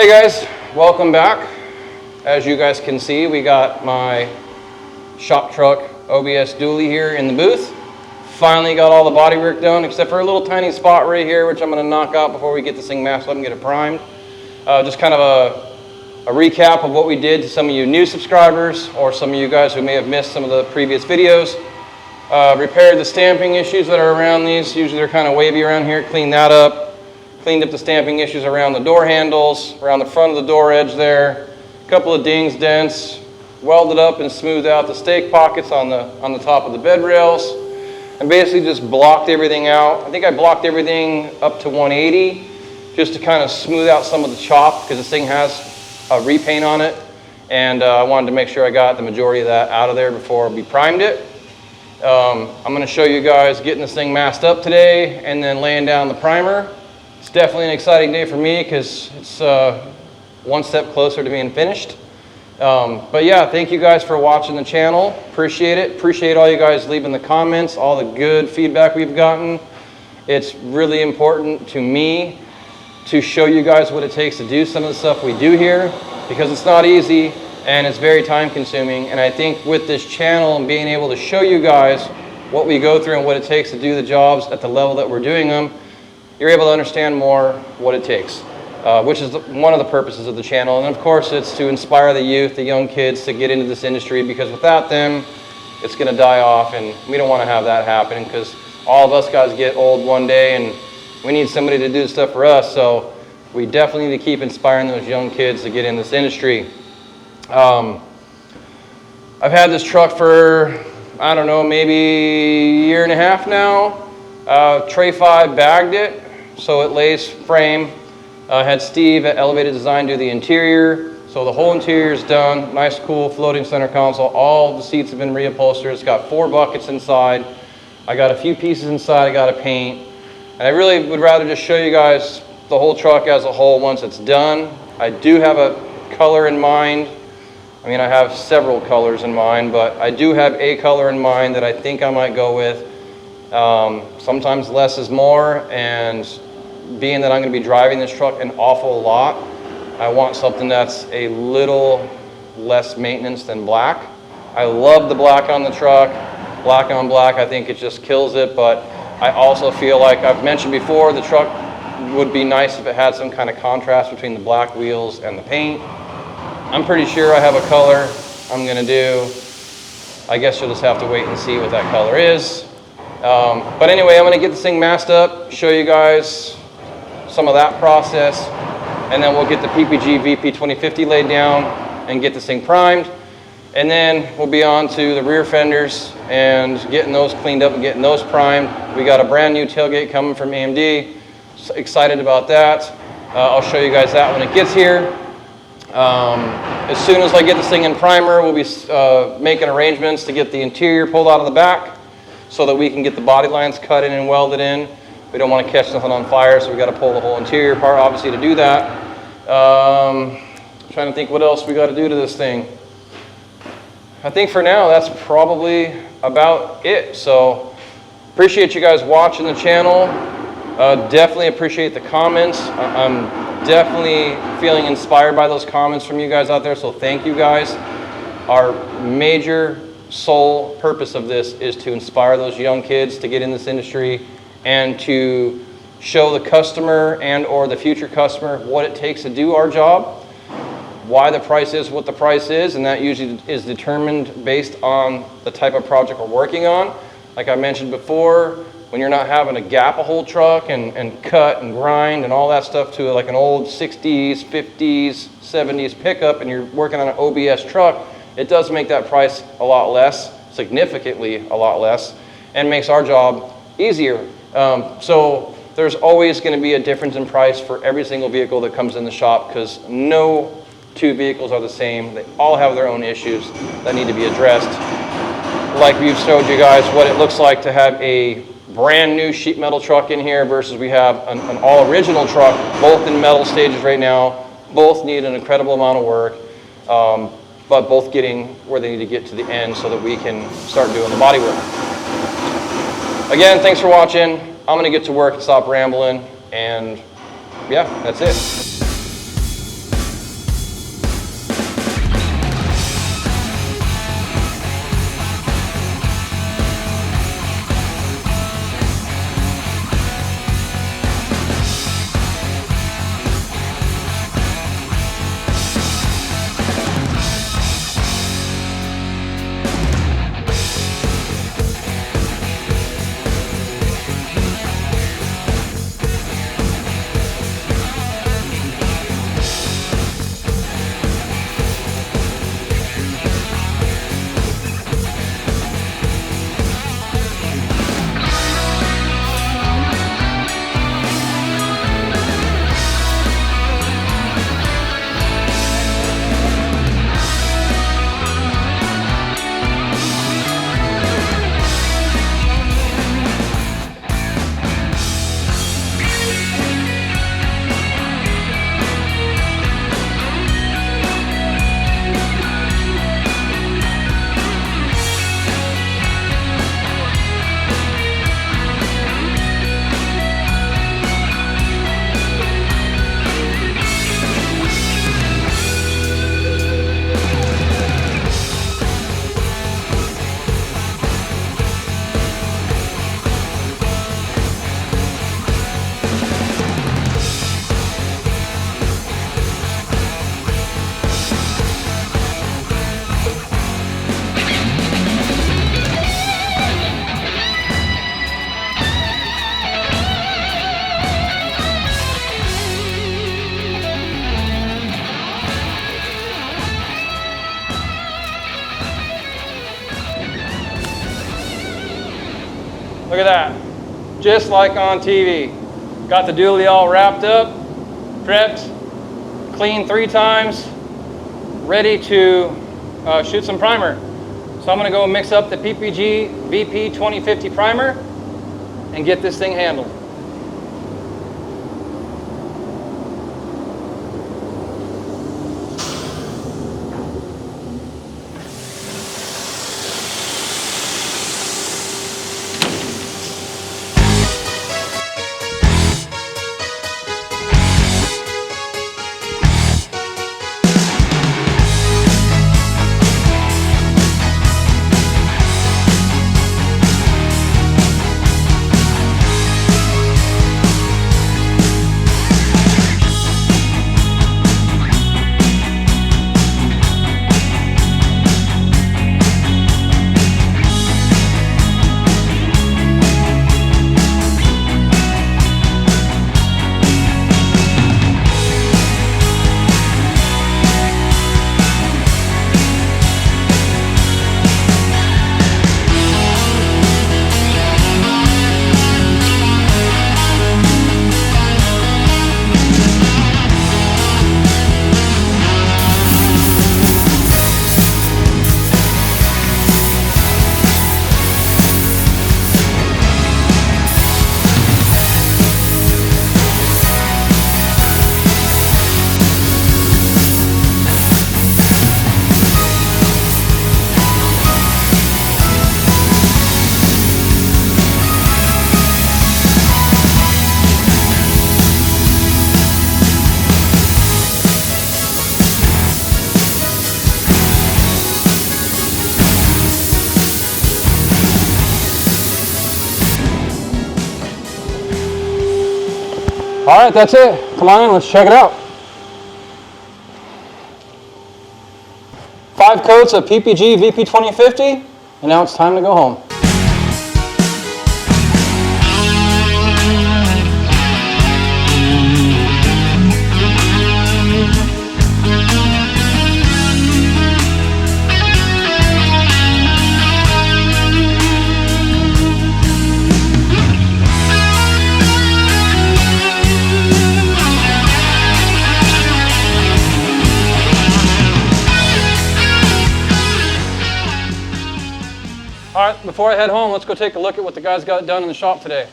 Hey guys, welcome back. As you guys can see, we got my shop truck OBS dually here in the booth. Finally got all the body work done except for a little tiny spot right here, which I'm going to knock out before we get this thing masked up and get it primed. Just kind of a recap of what we did to some of you new subscribers or some of you guys who may have missed some of the previous videos. Repaired the stamping issues that are around these. Usually they're kind of wavy around here. Cleaned that up. Cleaned up the stamping issues around the door handles, around the front of the door edge there. A couple of dings, dents. Welded up and smoothed out the stake pockets on the top of the bed rails. And basically just blocked everything out. I think I blocked everything up to 180 just to kind of smooth out some of the chop because this thing has a repaint on it. And I wanted to make sure I got the majority of that out of there before we primed it. I'm going to show you guys getting this thing masked up today and then laying down the primer. It's definitely an exciting day for me because it's one step closer to being finished. But yeah, thank you guys for watching the channel. Appreciate it. Appreciate all you guys leaving the comments, all the good feedback we've gotten. It's really important to me to show you guys what it takes to do some of the stuff we do here because it's not easy and it's very time consuming. And I think with this channel and being able to show you guys what we go through and what it takes to do the jobs at the level that we're doing them, you're able to understand more what it takes, which is one of the purposes of the channel. And of course, it's to inspire the youth, the young kids to get into this industry because without them, it's gonna die off and we don't wanna have that happen because all of us guys get old one day and we need somebody to do stuff for us. So we definitely need to keep inspiring those young kids to get in this industry. I've had this truck for, I don't know, maybe a year and a half now. Tray 5 bagged it. So it lays frame. Had Steve at Elevated Design do the interior. So the whole interior is done. Nice, cool floating center console. All the seats have been reupholstered. It's got 4 buckets inside. I got a few pieces inside I got to paint. And I really would rather just show you guys the whole truck as a whole once it's done. I do have a color in mind. I mean, I have several colors in mind, but I do have a color in mind that I think I might go with. Sometimes less is more, and being that I'm going to be driving this truck an awful lot, I want something that's a little less maintenance than black. I love the black on the truck. Black on black, I think it just kills it, but I also feel like I've mentioned before, the truck would be nice if it had some kind of contrast between the black wheels and the paint. I'm pretty sure I have a color I'm going to do. I guess you'll just have to wait and see what that color is. But anyway, I'm going to get this thing masked up, show you guys some of that process, and then we'll get the PPG VP 2050 laid down and get this thing primed. And then we'll be on to the rear fenders and getting those cleaned up and getting those primed. We got a brand new tailgate coming from AMD. So excited about that. I'll show you guys that when it gets here. As soon as I get this thing in primer, we'll be making arrangements to get the interior pulled out of the back so that we can get the body lines cut in and welded in. We don't want to catch nothing on fire, so we got to pull the whole interior apart, obviously, to do that. Trying to think what else we got to do to this thing. I think for now, that's probably about it. So appreciate you guys watching the channel. Definitely appreciate the comments. I'm definitely feeling inspired by those comments from you guys out there, so thank you guys. Our major sole purpose of this is to inspire those young kids to get in this industry and to show the customer and or the future customer what it takes to do our job, why the price is what the price is, and that usually is determined based on the type of project we're working on. Like I mentioned before, when you're not having to gap a whole truck and cut and grind and all that stuff to like an old 60s, 50s, 70s pickup and you're working on an OBS truck, it does make that price a lot less, significantly a lot less, and makes our job easier. So there's always going to be a difference in price for every single vehicle that comes in the shop because no 2 vehicles are the same. They all have their own issues that need to be addressed. Like we've showed you guys what it looks like to have a brand new sheet metal truck in here versus we have an all original truck, both in metal stages right now. Both need an incredible amount of work, but both getting where they need to get to the end so that we can start doing the body work. Again, thanks for watching. I'm going to get to work and stop rambling, and yeah, that's it. Look at that. Just like on TV. Got the dually all wrapped up, prepped, cleaned 3 times, ready to shoot some primer. So I'm going to go mix up the PPG VP 2050 primer and get this thing handled. All right, that's it. Come on in, let's check it out. 5 coats of PPG VP 2050, and now it's time to go home. All right, before I head home, let's go take a look at what the guys got done in the shop today.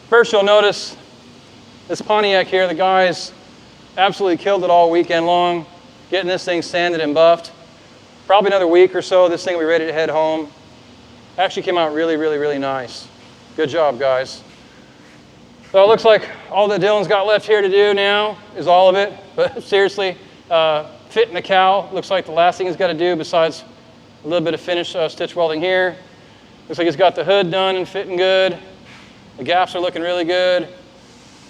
First, you'll notice this Pontiac here, the guys absolutely killed it all weekend long, getting this thing sanded and buffed. Probably another week or so, this thing will be ready to head home. Actually came out really, really, really nice. Good job, guys. So it looks like all that Dylan's got left here to do now is all of it, but seriously, fitting the cowl looks like the last thing he's got to do besides a little bit of finish stitch welding here. Looks like he's got the hood done and fitting good. The gaps are looking really good.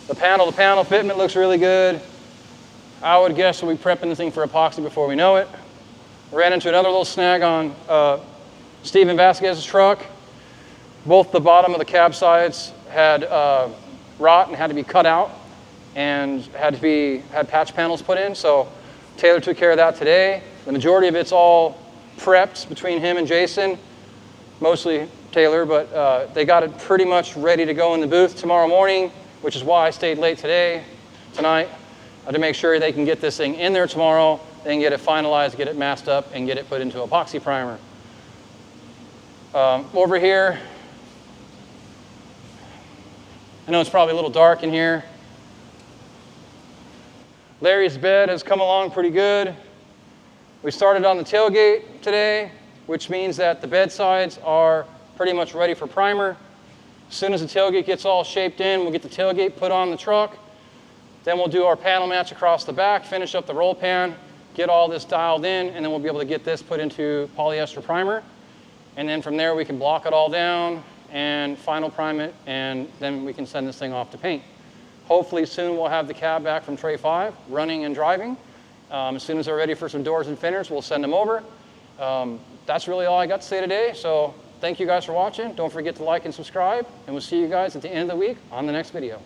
The panel fitment looks really good. I would guess we'll be prepping the thing for epoxy before we know it. Ran into another little snag on Steven Vasquez's truck. Both the bottom of the cab sides had rot and had to be cut out and had patch panels put in. So Taylor took care of that today. The majority of it's all prepped between him and Jason, mostly Taylor, but they got it pretty much ready to go in the booth tomorrow morning, which is why I stayed late tonight, to make sure they can get this thing in there tomorrow, then get it finalized, get it masked up, and get it put into epoxy primer. Over here, I know it's probably a little dark in here. Larry's bed has come along pretty good. We started on the tailgate today, which means that the bed sides are pretty much ready for primer. As soon as the tailgate gets all shaped in, we'll get the tailgate put on the truck. Then we'll do our panel match across the back, finish up the roll pan, get all this dialed in, and then we'll be able to get this put into polyester primer. And then from there, we can block it all down and final prime it, and then we can send this thing off to paint. Hopefully soon we'll have the cab back from Tray 5 running and driving. As soon as they're ready for some doors and fenders, we'll send them over. That's really all I got to say today. So thank you guys for watching. Don't forget to like and subscribe, and we'll see you guys at the end of the week on the next video.